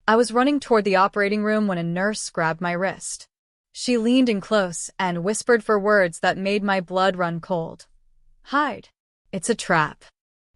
I was running toward the operating room when a nurse grabbed my wrist. She leaned in close and whispered for words that made my blood run cold. "Hide. It's a trap."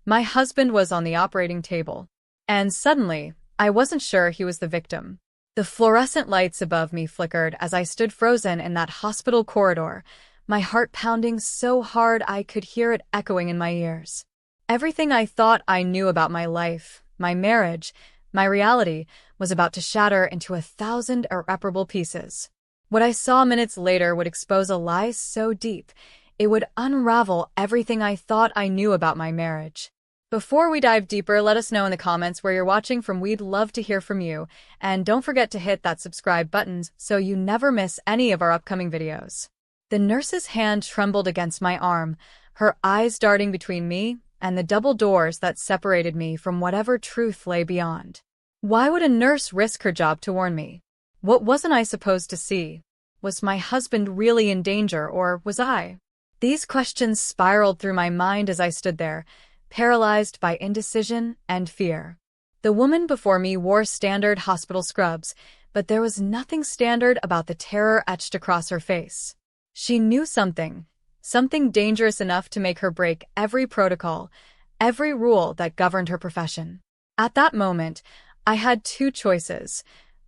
My husband was on the operating table. And suddenly, I wasn't sure he was the victim. The fluorescent lights above me flickered as I stood frozen in that hospital corridor, my heart pounding so hard I could hear it echoing in my ears. Everything I thought I knew about my life, my marriage, my reality, was about to shatter into 1,000 irreparable pieces. What I saw minutes later would expose a lie so deep, it would unravel everything I thought I knew about my marriage. Before we dive deeper, let us know in the comments where you're watching from. We'd love to hear from you. And don't forget to hit that subscribe button so you never miss any of our upcoming videos. The nurse's hand trembled against my arm, her eyes darting between me and the double doors that separated me from whatever truth lay beyond. Why would a nurse risk her job to warn me? What wasn't I supposed to see? Was my husband really in danger, or was I? These questions spiraled through my mind as I stood there, paralyzed by indecision and fear. The woman before me wore standard hospital scrubs, but there was nothing standard about the terror etched across her face. She knew something dangerous enough to make her break every protocol, every rule that governed her profession. At that moment, I had two choices: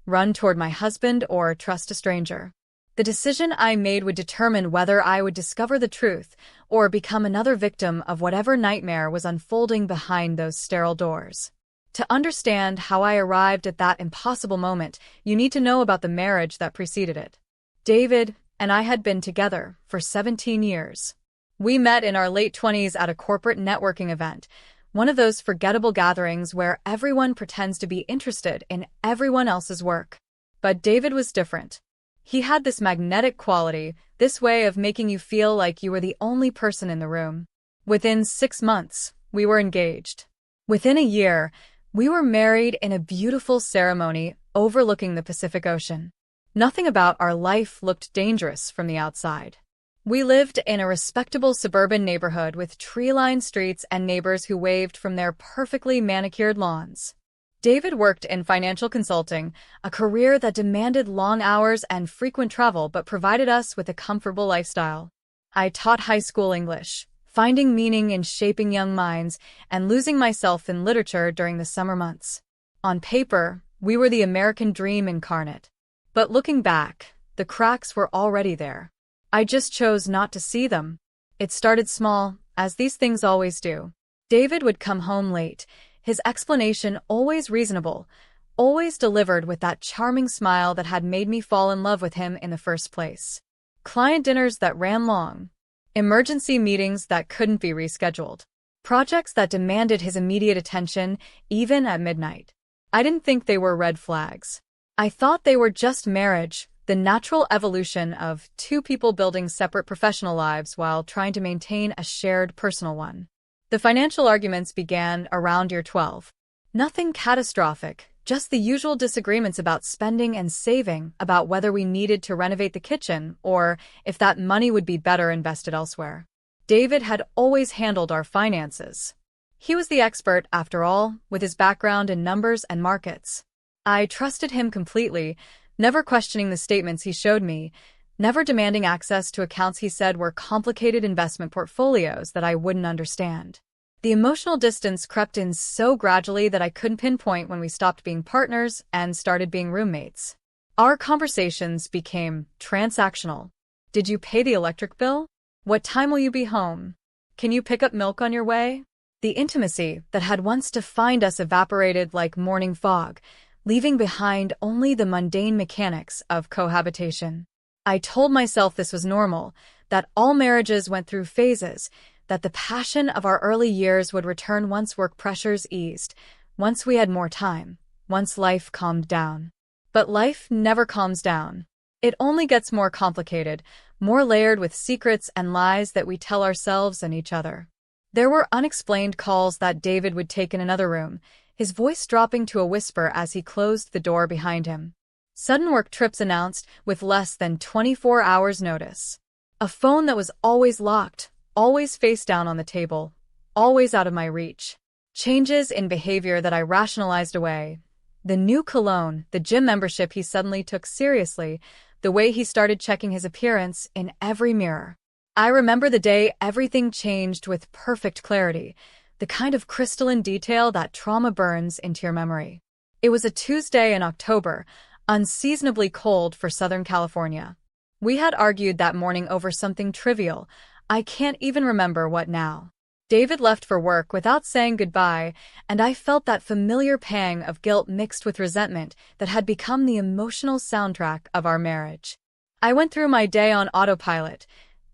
run toward my husband or trust a stranger. The decision I made would determine whether I would discover the truth or become another victim of whatever nightmare was unfolding behind those sterile doors. To understand how I arrived at that impossible moment, you need to know about the marriage that preceded it. David and I had been together for 17 years. We met in our late 20s at a corporate networking event, one of those forgettable gatherings where everyone pretends to be interested in everyone else's work. But David was different. He had this magnetic quality, this way of making you feel like you were the only person in the room. Within 6 months, we were engaged. Within a year, we were married in a beautiful ceremony overlooking the Pacific Ocean. Nothing about our life looked dangerous from the outside. We lived in a respectable suburban neighborhood with tree-lined streets and neighbors who waved from their perfectly manicured lawns. David worked in financial consulting, a career that demanded long hours and frequent travel but provided us with a comfortable lifestyle. I taught high school English, finding meaning in shaping young minds and losing myself in literature during the summer months. On paper, we were the American dream incarnate. But looking back, the cracks were already there. I just chose not to see them. It started small, as these things always do. David would come home late, his explanation always reasonable, always delivered with that charming smile that had made me fall in love with him in the first place. Client dinners that ran long, emergency meetings that couldn't be rescheduled, projects that demanded his immediate attention, even at midnight. I didn't think they were red flags. I thought they were just marriage, the natural evolution of two people building separate professional lives while trying to maintain a shared personal one. The financial arguments began around year 12. Nothing catastrophic, just the usual disagreements about spending and saving, about whether we needed to renovate the kitchen or if that money would be better invested elsewhere. David had always handled our finances. He was the expert, after all, with his background in numbers and markets. I trusted him completely, never questioning the statements he showed me, never demanding access to accounts he said were complicated investment portfolios that I wouldn't understand. The emotional distance crept in so gradually that I couldn't pinpoint when we stopped being partners and started being roommates. Our conversations became transactional. Did you pay the electric bill? What time will you be home? Can you pick up milk on your way? The intimacy that had once defined us evaporated like morning fog, leaving behind only the mundane mechanics of cohabitation. I told myself this was normal, that all marriages went through phases, that the passion of our early years would return once work pressures eased, once we had more time, once life calmed down. But life never calms down. It only gets more complicated, more layered with secrets and lies that we tell ourselves and each other. There were unexplained calls that David would take in another room, his voice dropping to a whisper as he closed the door behind him. Sudden work trips announced with less than 24 hours' notice. A phone that was always locked, always face down on the table, always out of my reach. Changes in behavior that I rationalized away. The new cologne, the gym membership he suddenly took seriously, the way he started checking his appearance in every mirror. I remember the day everything changed with perfect clarity, the kind of crystalline detail that trauma burns into your memory. It was a Tuesday in October, unseasonably cold for Southern California. We had argued that morning over something trivial. I can't even remember what now. David left for work without saying goodbye, and I felt that familiar pang of guilt mixed with resentment that had become the emotional soundtrack of our marriage. I went through my day on autopilot,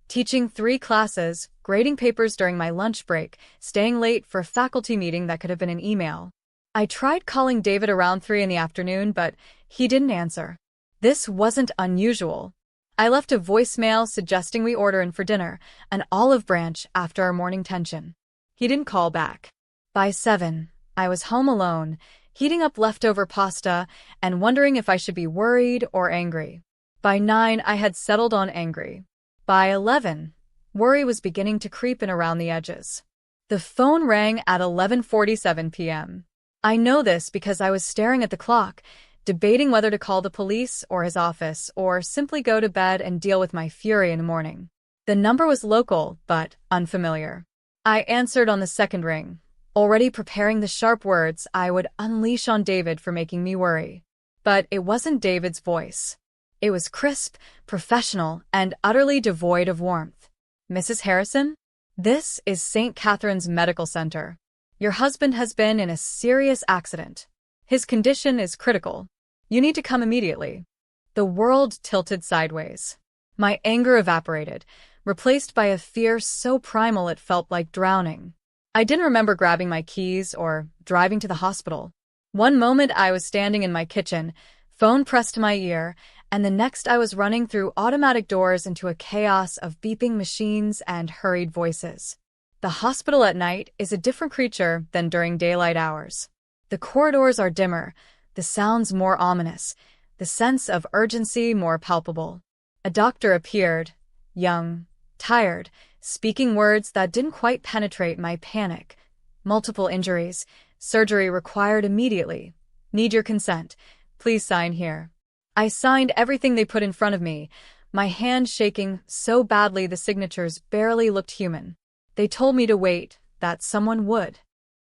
teaching 3 classes, grading papers during my lunch break, staying late for a faculty meeting that could have been an email. I tried calling David around 3 in the afternoon, but he didn't answer. This wasn't unusual. I left a voicemail suggesting we order in for dinner, an olive branch after our morning tension. He didn't call back. By 7, I was home alone, heating up leftover pasta and wondering if I should be worried or angry. By 9, I had settled on angry. By 11, worry was beginning to creep in around the edges. The phone rang at 11:47 p.m. I know this because I was staring at the clock, debating whether to call the police or his office or simply go to bed and deal with my fury in the morning. The number was local, but unfamiliar. I answered on the second ring, already preparing the sharp words I would unleash on David for making me worry. But it wasn't David's voice. It was crisp, professional, and utterly devoid of warmth. "Mrs. Harrison? This is St. Catherine's Medical Center. Your husband has been in a serious accident. His condition is critical. You need to come immediately." The world tilted sideways. My anger evaporated, replaced by a fear so primal it felt like drowning. I didn't remember grabbing my keys or driving to the hospital. One moment I was standing in my kitchen, phone pressed to my ear, and the next I was running through automatic doors into a chaos of beeping machines and hurried voices. The hospital at night is a different creature than during daylight hours. The corridors are dimmer, the sounds more ominous, the sense of urgency more palpable. A doctor appeared, young, tired, speaking words that didn't quite penetrate my panic. "Multiple injuries. Surgery required immediately. Need your consent. Please sign here." I signed everything they put in front of me, my hand shaking so badly the signatures barely looked human. They told me to wait, that someone would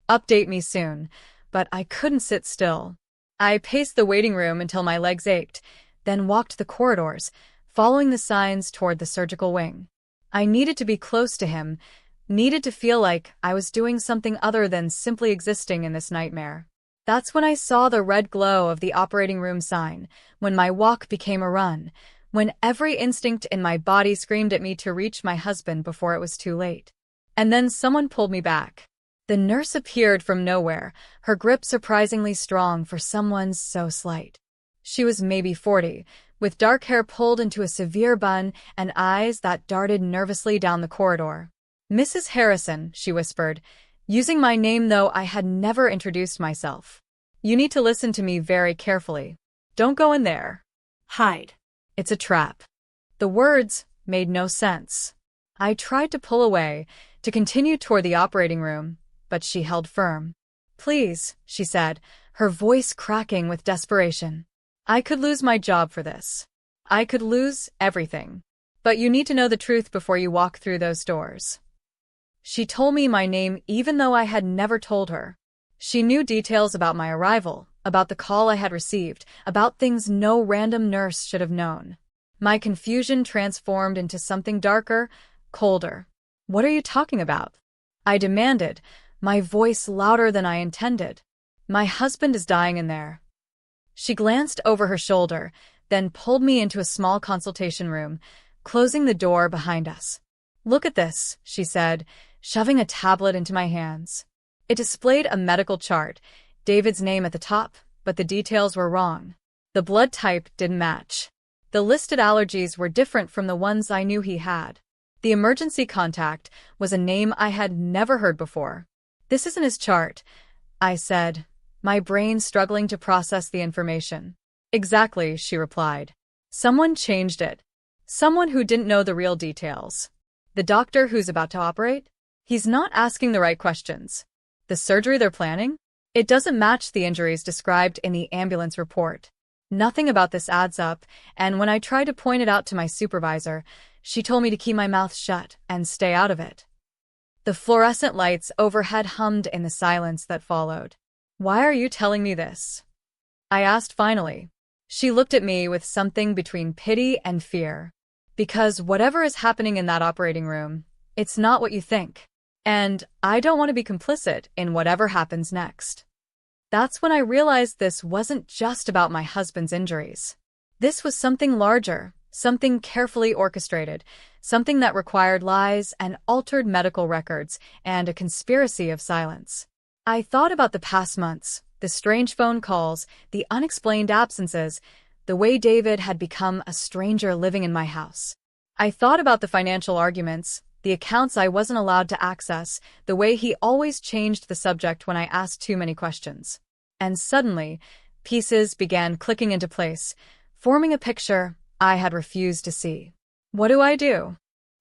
update me soon, but I couldn't sit still. I paced the waiting room until my legs ached, then walked the corridors, following the signs toward the surgical wing. I needed to be close to him, needed to feel like I was doing something other than simply existing in this nightmare. That's when I saw the red glow of the operating room sign, when my walk became a run, when every instinct in my body screamed at me to reach my husband before it was too late. And then someone pulled me back. The nurse appeared from nowhere, her grip surprisingly strong for someone so slight. She was maybe 40, with dark hair pulled into a severe bun and eyes that darted nervously down the corridor. "Mrs. Harrison," she whispered, using my name though I had never introduced myself. "You need to listen to me very carefully. Don't go in there. Hide. It's a trap." The words made no sense. I tried to pull away, to continue toward the operating room, but she held firm. "Please," she said, her voice cracking with desperation. "I could lose my job for this. I could lose everything. But you need to know the truth before you walk through those doors." She told me my name even though I had never told her. She knew details about my arrival, about the call I had received, about things no random nurse should have known. My confusion transformed into something darker, colder. "What are you talking about?" I demanded, my voice louder than I intended. "My husband is dying in there." She glanced over her shoulder, then pulled me into a small consultation room, closing the door behind us. "Look at this," she said, shoving a tablet into my hands. It displayed a medical chart, David's name at the top, but the details were wrong. The blood type didn't match. The listed allergies were different from the ones I knew he had. The emergency contact was a name I had never heard before. "This isn't his chart," I said, my brain struggling to process the information. "Exactly," she replied. "Someone changed it. Someone who didn't know the real details. The doctor who's about to operate? He's not asking the right questions. The surgery they're planning? It doesn't match the injuries described in the ambulance report. Nothing about this adds up, and when I tried to point it out to my supervisor, she told me to keep my mouth shut and stay out of it. The fluorescent lights overhead hummed in the silence that followed. "Why are you telling me this?" I asked finally. She looked at me with something between pity and fear. "Because whatever is happening in that operating room, it's not what you think. And I don't want to be complicit in whatever happens next." That's when I realized this wasn't just about my husband's injuries. This was something larger, something carefully orchestrated, something that required lies and altered medical records and a conspiracy of silence. I thought about the past months, the strange phone calls, the unexplained absences, the way David had become a stranger living in my house. I thought about the financial arguments, the accounts I wasn't allowed to access, the way he always changed the subject when I asked too many questions. And suddenly, pieces began clicking into place, forming a picture I had refused to see. "What do I do?"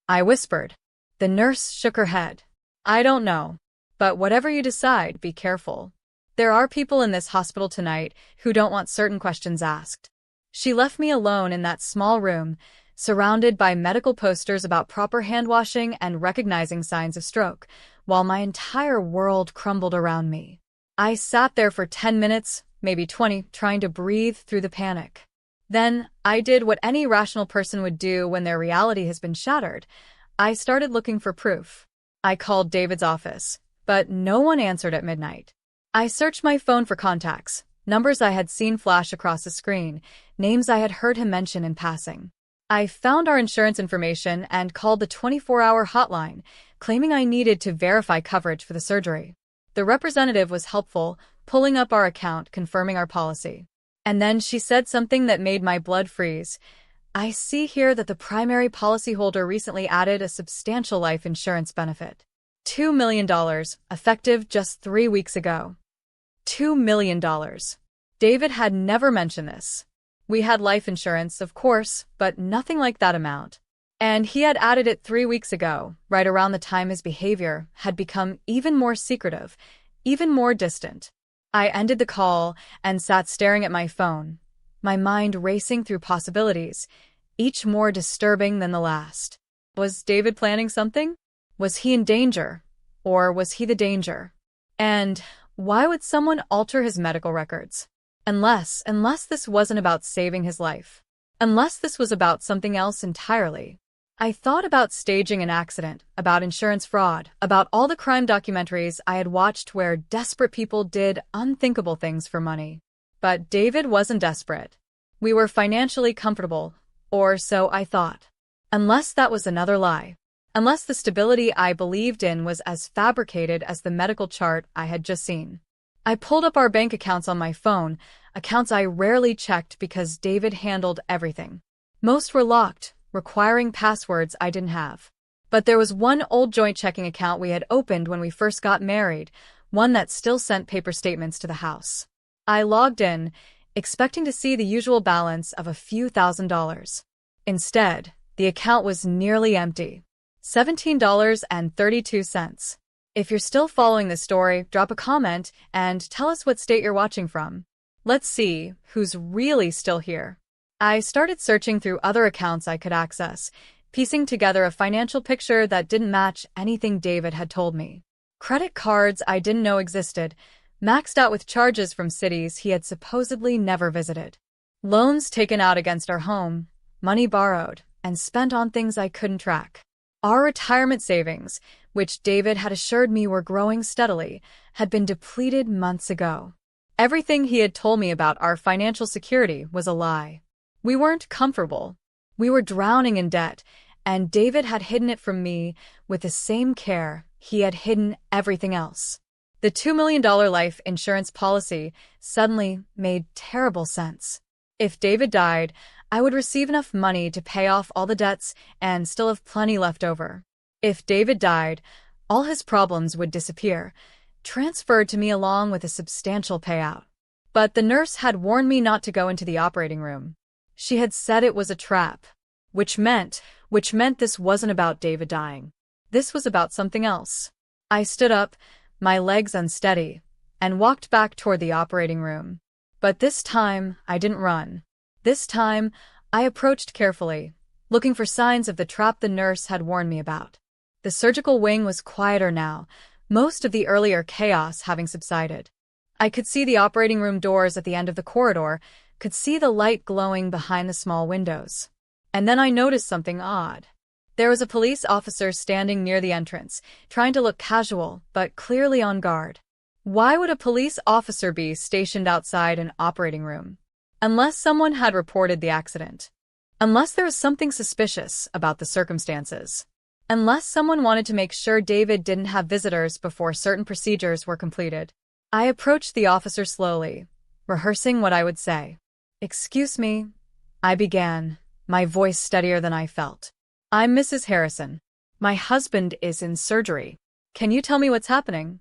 I whispered. The nurse shook her head. "I don't know. But whatever you decide, be careful. There are people in this hospital tonight who don't want certain questions asked." She left me alone in that small room, surrounded by medical posters about proper hand washing and recognizing signs of stroke, while my entire world crumbled around me. I sat there for 10 minutes, maybe 20, trying to breathe through the panic. Then, I did what any rational person would do when their reality has been shattered. I started looking for proof. I called David's office, but no one answered at midnight. I searched my phone for contacts, numbers I had seen flash across the screen, names I had heard him mention in passing. I found our insurance information and called the 24-hour hotline, claiming I needed to verify coverage for the surgery. The representative was helpful, pulling up our account, confirming our policy. And then she said something that made my blood freeze. "I see here that the primary policyholder recently added a substantial life insurance benefit. $2 million, effective just 3 weeks ago." $2 million. David had never mentioned this. We had life insurance, of course, but nothing like that amount. And he had added it 3 weeks ago, right around the time his behavior had become even more secretive, even more distant. I ended the call and sat staring at my phone, my mind racing through possibilities, each more disturbing than the last. Was David planning something? Was he in danger? Or was he the danger? And why would someone alter his medical records? Unless this wasn't about saving his life. Unless this was about something else entirely. I thought about staging an accident, about insurance fraud, about all the crime documentaries I had watched where desperate people did unthinkable things for money. But David wasn't desperate. We were financially comfortable, or so I thought. Unless that was another lie. Unless the stability I believed in was as fabricated as the medical chart I had just seen. I pulled up our bank accounts on my phone, accounts I rarely checked because David handled everything. Most were locked, requiring passwords I didn't have. But there was one old joint checking account we had opened when we first got married, one that still sent paper statements to the house. I logged in, expecting to see the usual balance of a few $1,000s. Instead, the account was nearly empty. $17.32. If you're still following this story, drop a comment and tell us what state you're watching from. Let's see who's really still here. I started searching through other accounts I could access, piecing together a financial picture that didn't match anything David had told me. Credit cards I didn't know existed, maxed out with charges from cities he had supposedly never visited. Loans taken out against our home, money borrowed, and spent on things I couldn't track. Our retirement savings, which David had assured me were growing steadily, had been depleted months ago. Everything he had told me about our financial security was a lie. We weren't comfortable. We were drowning in debt, and David had hidden it from me with the same care he had hidden everything else. The $2 million life insurance policy suddenly made terrible sense. If David died, I would receive enough money to pay off all the debts and still have plenty left over. If David died, all his problems would disappear, transferred to me along with a substantial payout. But the nurse had warned me not to go into the operating room. She had said it was a trap, which meant this wasn't about David dying. This was about something else. I stood up, my legs unsteady, and walked back toward the operating room. But this time, I didn't run. This time, I approached carefully, looking for signs of the trap the nurse had warned me about. The surgical wing was quieter now, most of the earlier chaos having subsided. I could see the operating room doors at the end of the corridor, could see the light glowing behind the small windows. And then I noticed something odd. There was a police officer standing near the entrance, trying to look casual, but clearly on guard. Why would a police officer be stationed outside an operating room? Unless someone had reported the accident. Unless there was something suspicious about the circumstances. Unless someone wanted to make sure David didn't have visitors before certain procedures were completed. I approached the officer slowly, rehearsing what I would say. "Excuse me," I began, my voice steadier than I felt. "I'm Mrs. Harrison. My husband is in surgery. Can you tell me what's happening?"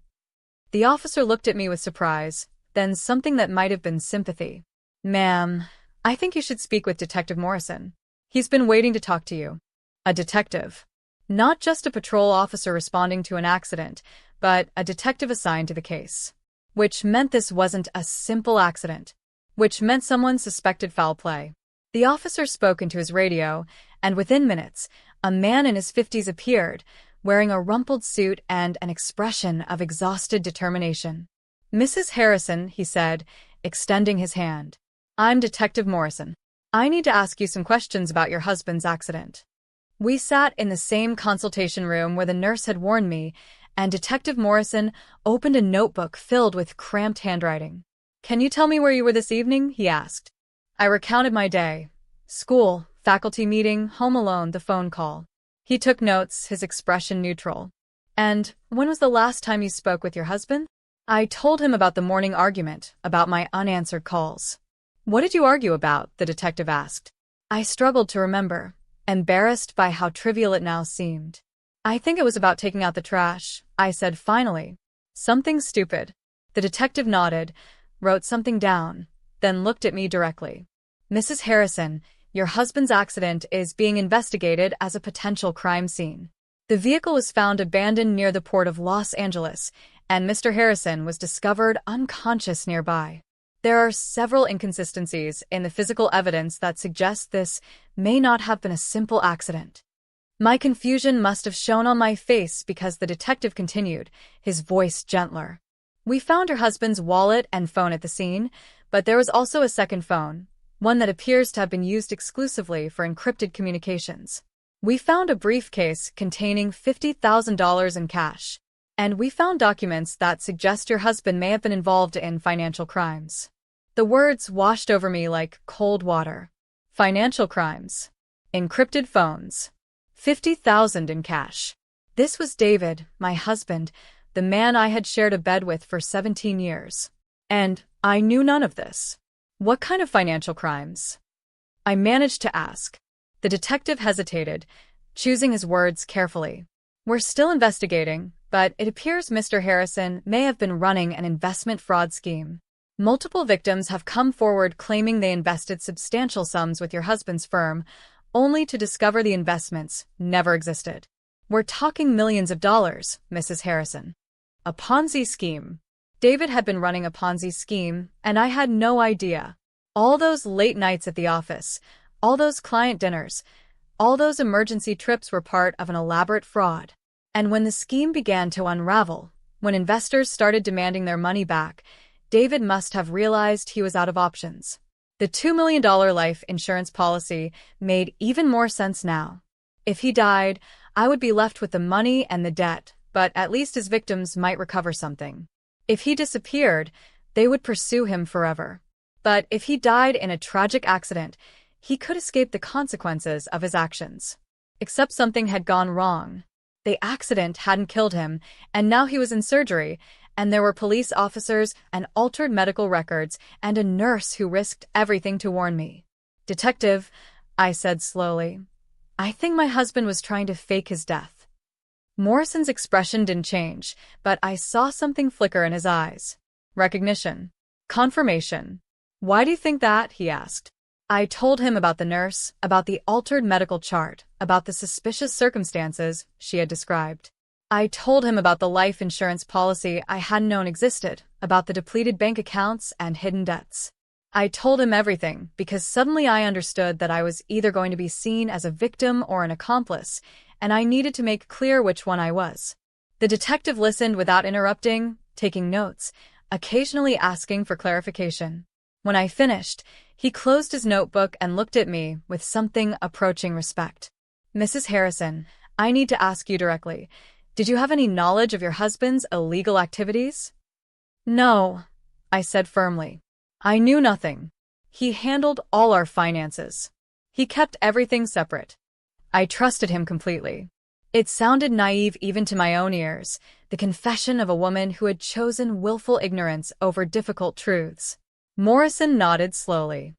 The officer looked at me with surprise, then something that might have been sympathy. "Ma'am, I think you should speak with Detective Morrison. He's been waiting to talk to you." A detective. Not just a patrol officer responding to an accident, but a detective assigned to the case. Which meant this wasn't a simple accident. Which meant someone suspected foul play. The officer spoke into his radio, and within minutes, a man in his 50s appeared, wearing a rumpled suit and an expression of exhausted determination. "Mrs. Harrison," he said, extending his hand. "I'm Detective Morrison. I need to ask you some questions about your husband's accident." We sat in the same consultation room where the nurse had warned me, and Detective Morrison opened a notebook filled with cramped handwriting. "Can you tell me where you were this evening?" he asked. I recounted my day. School, faculty meeting, home alone, the phone call. He took notes, his expression neutral. "And when was the last time you spoke with your husband?" I told him about the morning argument, about my unanswered calls. "What did you argue about?" the detective asked. I struggled to remember, embarrassed by how trivial it now seemed. "I think it was about taking out the trash," I said finally. "Something stupid." The detective nodded, wrote something down, then looked at me directly. "Mrs. Harrison, your husband's accident is being investigated as a potential crime scene. The vehicle was found abandoned near the port of Los Angeles, and Mr. Harrison was discovered unconscious nearby. There are several inconsistencies in the physical evidence that suggest this may not have been a simple accident." My confusion must have shown on my face because the detective continued, his voice gentler. "We found your husband's wallet and phone at the scene, but there was also a second phone, one that appears to have been used exclusively for encrypted communications. We found a briefcase containing $50,000 in cash, and we found documents that suggest your husband may have been involved in financial crimes." The words washed over me like cold water. Financial crimes. Encrypted phones. 50,000 in cash. This was David, my husband, the man I had shared a bed with for 17 years. And I knew none of this. "What kind of financial crimes?" I managed to ask. The detective hesitated, choosing his words carefully. "We're still investigating, but it appears Mr. Harrison may have been running an investment fraud scheme. Multiple victims have come forward claiming they invested substantial sums with your husband's firm, only to discover the investments never existed. We're talking millions of dollars, Mrs. Harrison. A Ponzi scheme." David had been running a Ponzi scheme, and I had no idea. All those late nights at the office, all those client dinners, all those emergency trips were part of an elaborate fraud. And when the scheme began to unravel, when investors started demanding their money back, David must have realized he was out of options. The $2 million life insurance policy made even more sense now. If he died, I would be left with the money and the debt, but at least his victims might recover something. If he disappeared, they would pursue him forever. But if he died in a tragic accident, he could escape the consequences of his actions. Except something had gone wrong. The accident hadn't killed him, and now he was in surgery, and there were police officers and altered medical records and a nurse who risked everything to warn me. "Detective," I said slowly, "I think my husband was trying to fake his death." Morrison's expression didn't change, but I saw something flicker in his eyes. Recognition. Confirmation. "Why do you think that?" he asked. I told him about the nurse, about the altered medical chart, about the suspicious circumstances she had described. I told him about the life insurance policy I hadn't known existed, about the depleted bank accounts and hidden debts. I told him everything because suddenly I understood that I was either going to be seen as a victim or an accomplice, and I needed to make clear which one I was. The detective listened without interrupting, taking notes, occasionally asking for clarification. When I finished, he closed his notebook and looked at me with something approaching respect. "Mrs. Harrison, I need to ask you directly. Did you have any knowledge of your husband's illegal activities?" "No," I said firmly. "I knew nothing. He handled all our finances. He kept everything separate. I trusted him completely." It sounded naive even to my own ears, the confession of a woman who had chosen willful ignorance over difficult truths. Morrison nodded slowly.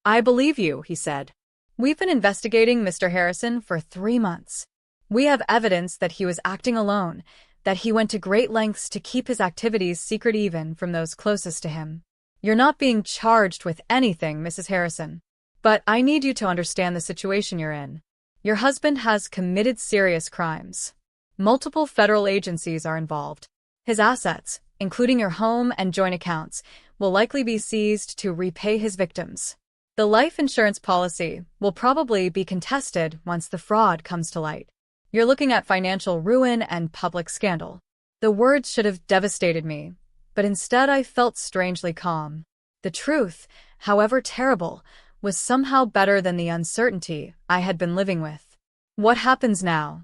"I believe you," he said. "We've been investigating Mr. Harrison for 3 months. We have evidence that he was acting alone, that he went to great lengths to keep his activities secret even from those closest to him. You're not being charged with anything, Mrs. Harrison. But I need you to understand the situation you're in. Your husband has committed serious crimes. Multiple federal agencies are involved. His assets, including your home and joint accounts, will likely be seized to repay his victims. The life insurance policy will probably be contested once the fraud comes to light. You're looking at financial ruin and public scandal." The words should have devastated me, but instead I felt strangely calm. The truth, however terrible, was somehow better than the uncertainty I had been living with. "What happens now?"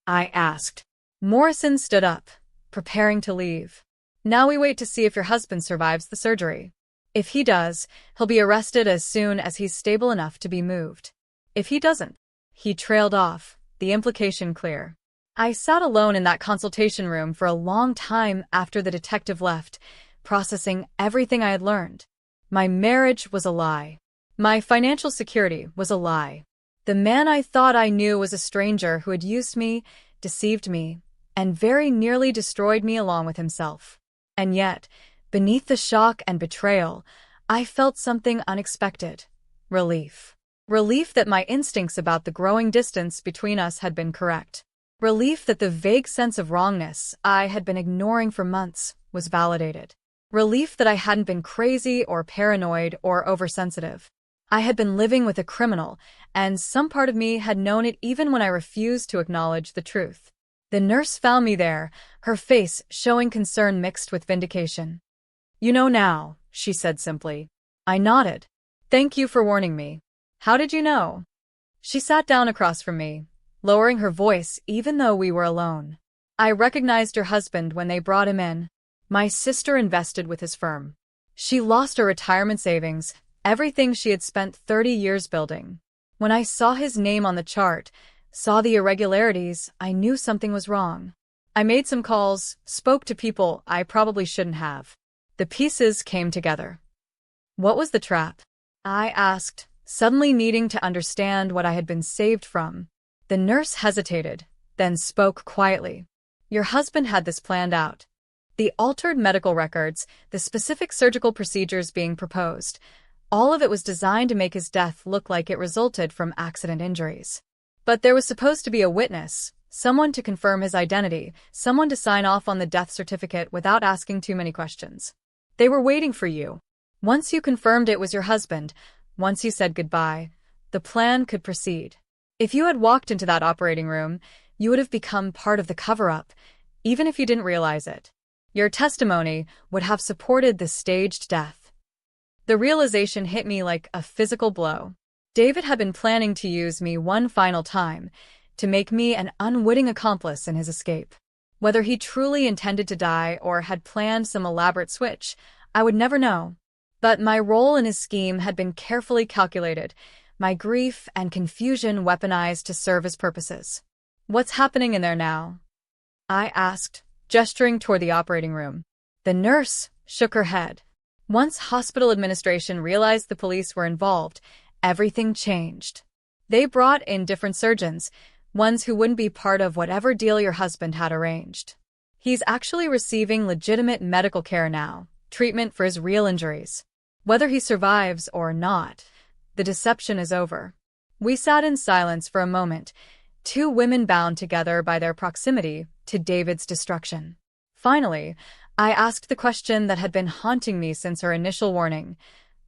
I asked. Morrison stood up, preparing to leave. "Now we wait to see if your husband survives the surgery. If he does, he'll be arrested as soon as he's stable enough to be moved. If he doesn't," he trailed off, the implication clear. I sat alone in that consultation room for a long time after the detective left, processing everything I had learned. My marriage was a lie. My financial security was a lie. The man I thought I knew was a stranger who had used me, deceived me, and very nearly destroyed me along with himself. And yet, beneath the shock and betrayal, I felt something unexpected. Relief. Relief that my instincts about the growing distance between us had been correct. Relief that the vague sense of wrongness I had been ignoring for months was validated. Relief that I hadn't been crazy or paranoid or oversensitive. I had been living with a criminal, and some part of me had known it even when I refused to acknowledge the truth. The nurse found me there, her face showing concern mixed with vindication. "You know now," she said simply. I nodded. "Thank you for warning me. How did you know?" She sat down across from me, lowering her voice even though we were alone. "I recognized your husband when they brought him in. My sister invested with his firm. She lost her retirement savings, everything she had spent 30 years building. When I saw his name on the chart, saw the irregularities, I knew something was wrong. I made some calls, spoke to people I probably shouldn't have. The pieces came together." "What was the trap?" I asked, suddenly needing to understand what I had been saved from. The nurse hesitated, then spoke quietly. "Your husband had this planned out. The altered medical records, the specific surgical procedures being proposed, all of it was designed to make his death look like it resulted from accident injuries. But there was supposed to be a witness, someone to confirm his identity, someone to sign off on the death certificate without asking too many questions. They were waiting for you. Once you confirmed it was your husband, once you said goodbye, the plan could proceed. If you had walked into that operating room, you would have become part of the cover-up, even if you didn't realize it. Your testimony would have supported the staged death." The realization hit me like a physical blow. David had been planning to use me one final time, to make me an unwitting accomplice in his escape. Whether he truly intended to die or had planned some elaborate switch, I would never know. But my role in his scheme had been carefully calculated, my grief and confusion weaponized to serve his purposes. "What's happening in there now?" I asked, gesturing toward the operating room. The nurse shook her head. Once hospital administration realized the police were involved, everything changed. They brought in different surgeons, ones who wouldn't be part of whatever deal your husband had arranged. He's actually receiving legitimate medical care now, treatment for his real injuries. Whether he survives or not, the deception is over. We sat in silence for a moment, two women bound together by their proximity to David's destruction. Finally, I asked the question that had been haunting me since her initial warning.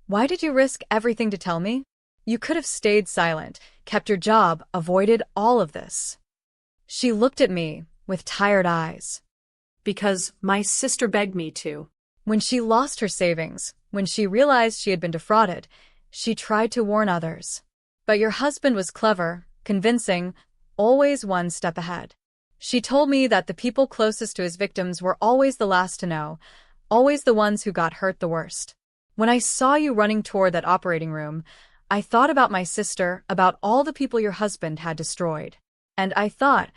Why did you risk everything to tell me? You could have stayed silent, kept your job, avoided all of this. She looked at me with tired eyes. Because my sister begged me to. When she lost her savings, when she realized she had been defrauded, she tried to warn others. But your husband was clever, convincing, always one step ahead. She told me that the people closest to his victims were always the last to know, always the ones who got hurt the worst. When I saw you running toward that operating room, I thought about my sister, about all the people your husband had destroyed. And I thought,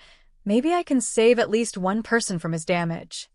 maybe I can save at least one person from his damage.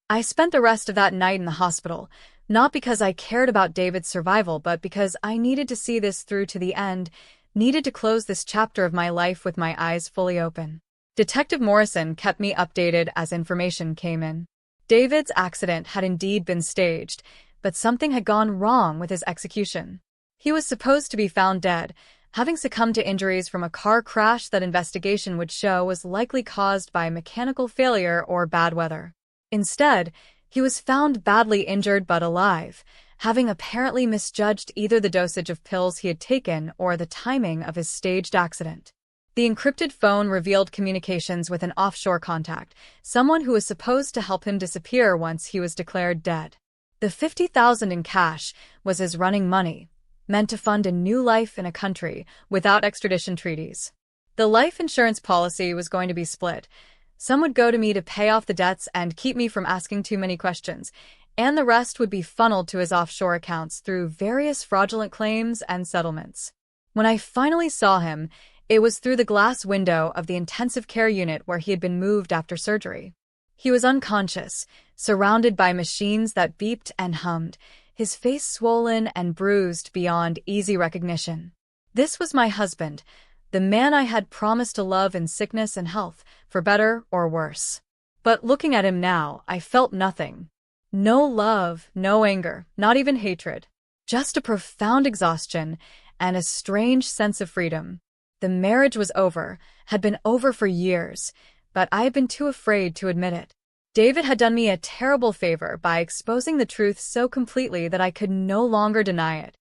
I spent the rest of that night in the hospital, not because I cared about David's survival, but because I needed to see this through to the end, needed to close this chapter of my life with my eyes fully open. Detective Morrison kept me updated as information came in. David's accident had indeed been staged, but something had gone wrong with his execution. He was supposed to be found dead, having succumbed to injuries from a car crash that investigation would show was likely caused by mechanical failure or bad weather. Instead, he was found badly injured but alive, having apparently misjudged either the dosage of pills he had taken or the timing of his staged accident. The encrypted phone revealed communications with an offshore contact, someone who was supposed to help him disappear once he was declared dead. The $50,000 in cash was his running money, meant to fund a new life in a country without extradition treaties. The life insurance policy was going to be split. Some would go to me to pay off the debts and keep me from asking too many questions, and the rest would be funneled to his offshore accounts through various fraudulent claims and settlements. When I finally saw him, it was through the glass window of the intensive care unit where he had been moved after surgery. He was unconscious, surrounded by machines that beeped and hummed, his face swollen and bruised beyond easy recognition. This was my husband, the man I had promised to love in sickness and health, for better or worse. But looking at him now, I felt nothing. No love, no anger, not even hatred. Just a profound exhaustion and a strange sense of freedom. The marriage was over, had been over for years, but I had been too afraid to admit it. David had done me a terrible favor by exposing the truth so completely that I could no longer deny it.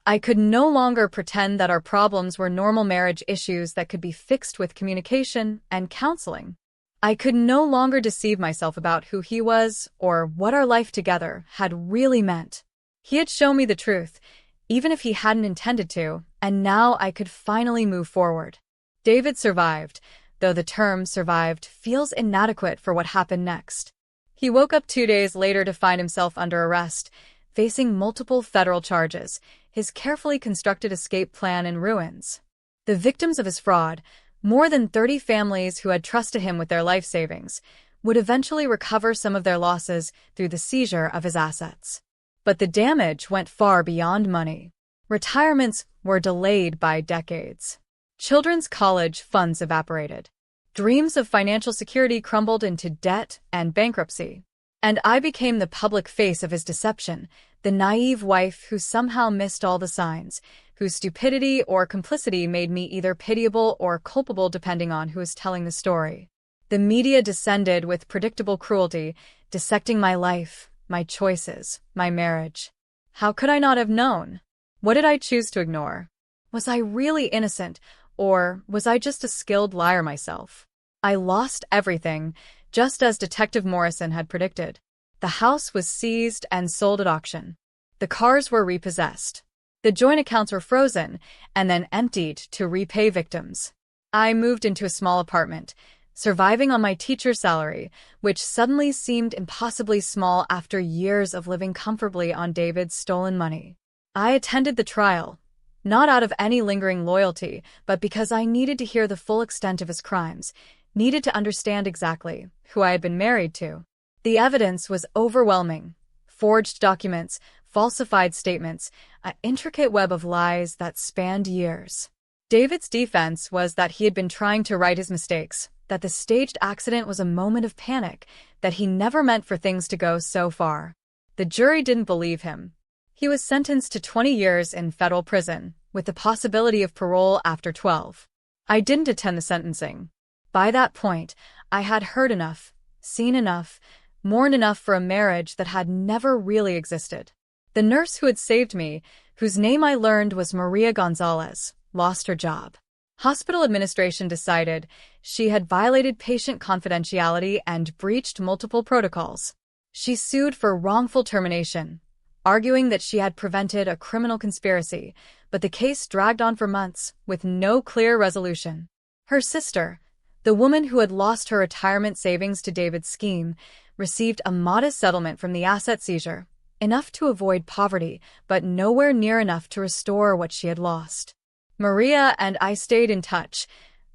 I could no longer pretend that our problems were normal marriage issues that could be fixed with communication and counseling. I could no longer deceive myself about who he was or what our life together had really meant. He had shown me the truth, even if he hadn't intended to, and now I could finally move forward. David survived, though the term survived feels inadequate for what happened next. He woke up 2 days later to find himself under arrest, facing multiple federal charges, his carefully constructed escape plan in ruins. The victims of his fraud, more than 30 families who had trusted him with their life savings, would eventually recover some of their losses through the seizure of his assets. But the damage went far beyond money. Retirements were delayed by decades. Children's college funds evaporated. Dreams of financial security crumbled into debt and bankruptcy. And I became the public face of his deception, the naive wife who somehow missed all the signs, whose stupidity or complicity made me either pitiable or culpable depending on who was telling the story. The media descended with predictable cruelty, dissecting my life, my choices, my marriage. How could I not have known? What did I choose to ignore? Was I really innocent, or was I just a skilled liar myself? I lost everything, just as Detective Morrison had predicted. The house was seized and sold at auction. The cars were repossessed. The joint accounts were frozen and then emptied to repay victims. I moved into a small apartment, surviving on my teacher's salary, which suddenly seemed impossibly small after years of living comfortably on David's stolen money. I attended the trial, not out of any lingering loyalty, but because I needed to hear the full extent of his crimes, needed to understand exactly who I had been married to. The evidence was overwhelming. Forged documents, falsified statements, an intricate web of lies that spanned years. David's defense was that he had been trying to right his mistakes, that the staged accident was a moment of panic, that he never meant for things to go so far. The jury didn't believe him. He was sentenced to 20 years in federal prison, with the possibility of parole after 12. I didn't attend the sentencing. By that point, I had heard enough, seen enough, mourned enough for a marriage that had never really existed. The nurse who had saved me, whose name I learned was Maria Gonzalez, lost her job. Hospital administration decided she had violated patient confidentiality and breached multiple protocols. She sued for wrongful termination, arguing that she had prevented a criminal conspiracy, but the case dragged on for months, with no clear resolution. Her sister, the woman who had lost her retirement savings to David's scheme, received a modest settlement from the asset seizure, enough to avoid poverty, but nowhere near enough to restore what she had lost. Maria and I stayed in touch,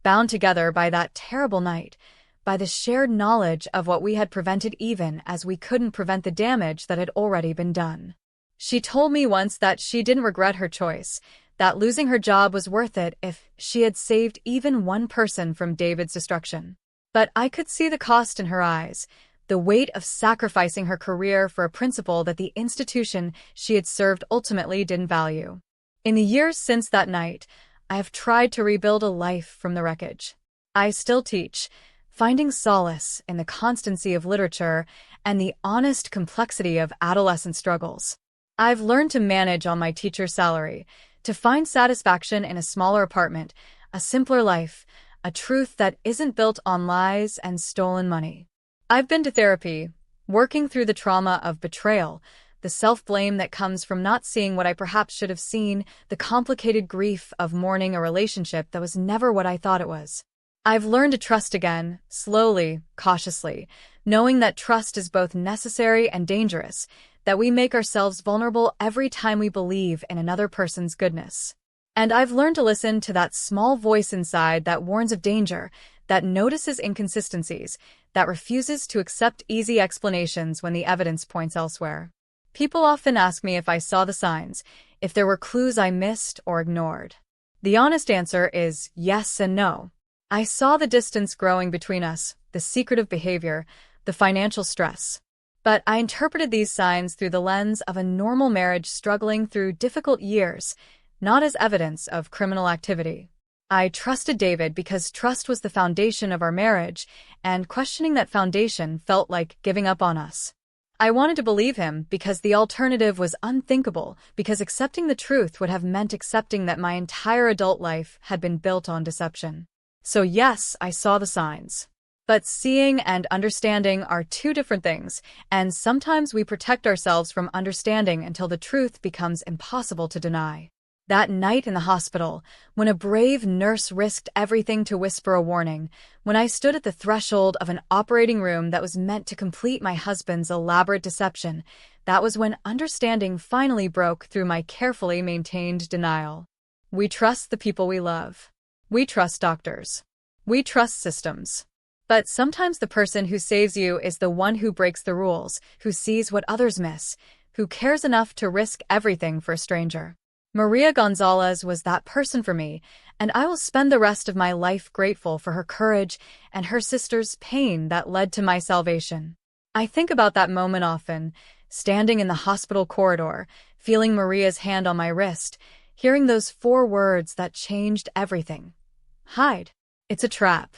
bound together by that terrible night, by the shared knowledge of what we had prevented even as we couldn't prevent the damage that had already been done. She told me once that she didn't regret her choice, that losing her job was worth it if she had saved even one person from David's destruction. But I could see the cost in her eyes, the weight of sacrificing her career for a principle that the institution she had served ultimately didn't value. In the years since that night, I have tried to rebuild a life from the wreckage. I still teach, finding solace in the constancy of literature and the honest complexity of adolescent struggles. I've learned to manage on my teacher's salary, to find satisfaction in a smaller apartment, a simpler life, a truth that isn't built on lies and stolen money. I've been to therapy, working through the trauma of betrayal, the self-blame that comes from not seeing what I perhaps should have seen, the complicated grief of mourning a relationship that was never what I thought it was. I've learned to trust again, slowly, cautiously, knowing that trust is both necessary and dangerous, that we make ourselves vulnerable every time we believe in another person's goodness. And I've learned to listen to that small voice inside that warns of danger, that notices inconsistencies, that refuses to accept easy explanations when the evidence points elsewhere. People often ask me if I saw the signs, if there were clues I missed or ignored. The honest answer is yes and no. I saw the distance growing between us, the secretive behavior, the financial stress. But I interpreted these signs through the lens of a normal marriage struggling through difficult years, not as evidence of criminal activity. I trusted David because trust was the foundation of our marriage, and questioning that foundation felt like giving up on us. I wanted to believe him because the alternative was unthinkable, because accepting the truth would have meant accepting that my entire adult life had been built on deception. So yes, I saw the signs. But seeing and understanding are two different things, and sometimes we protect ourselves from understanding until the truth becomes impossible to deny. That night in the hospital, when a brave nurse risked everything to whisper a warning, when I stood at the threshold of an operating room that was meant to complete my husband's elaborate deception, that was when understanding finally broke through my carefully maintained denial. We trust the people we love. We trust doctors. We trust systems. But sometimes the person who saves you is the one who breaks the rules, who sees what others miss, who cares enough to risk everything for a stranger. Maria Gonzalez was that person for me, and I will spend the rest of my life grateful for her courage and her sister's pain that led to my salvation. I think about that moment often, standing in the hospital corridor, feeling Maria's hand on my wrist, hearing those 4 words that changed everything. Hide. It's a trap.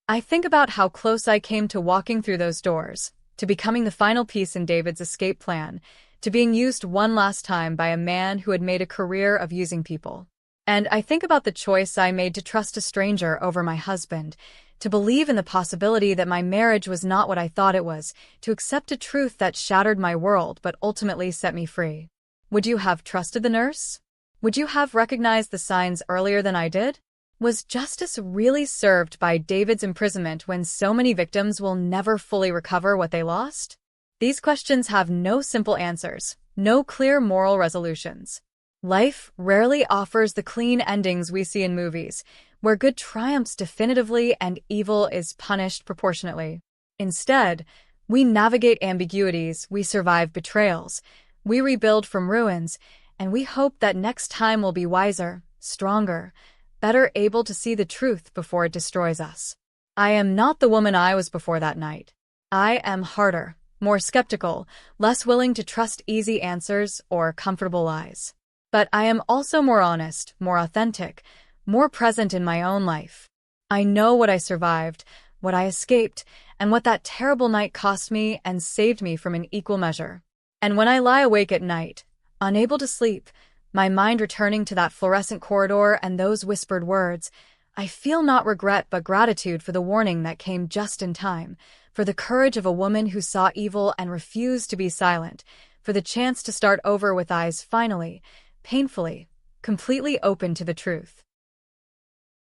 I think about how close I came to walking through those doors, to becoming the final piece in David's escape plan, to being used one last time by a man who had made a career of using people. And I think about the choice I made to trust a stranger over my husband, to believe in the possibility that my marriage was not what I thought it was, to accept a truth that shattered my world but ultimately set me free. Would you have trusted the nurse? Would you have recognized the signs earlier than I did? Was justice really served by David's imprisonment when so many victims will never fully recover what they lost? These questions have no simple answers, no clear moral resolutions. Life rarely offers the clean endings we see in movies, where good triumphs definitively and evil is punished proportionately. Instead, we navigate ambiguities, we survive betrayals, we rebuild from ruins, and we hope that next time we'll be wiser, stronger, better able to see the truth before it destroys us. I am not the woman I was before that night. I am harder, more skeptical, less willing to trust easy answers or comfortable lies. But I am also more honest, more authentic, more present in my own life. I know what I survived, what I escaped, and what that terrible night cost me and saved me from in equal measure. And when I lie awake at night, unable to sleep, my mind returning to that fluorescent corridor and those whispered words, I feel not regret but gratitude for the warning that came just in time, for the courage of a woman who saw evil and refused to be silent, for the chance to start over with eyes finally, painfully, completely open to the truth.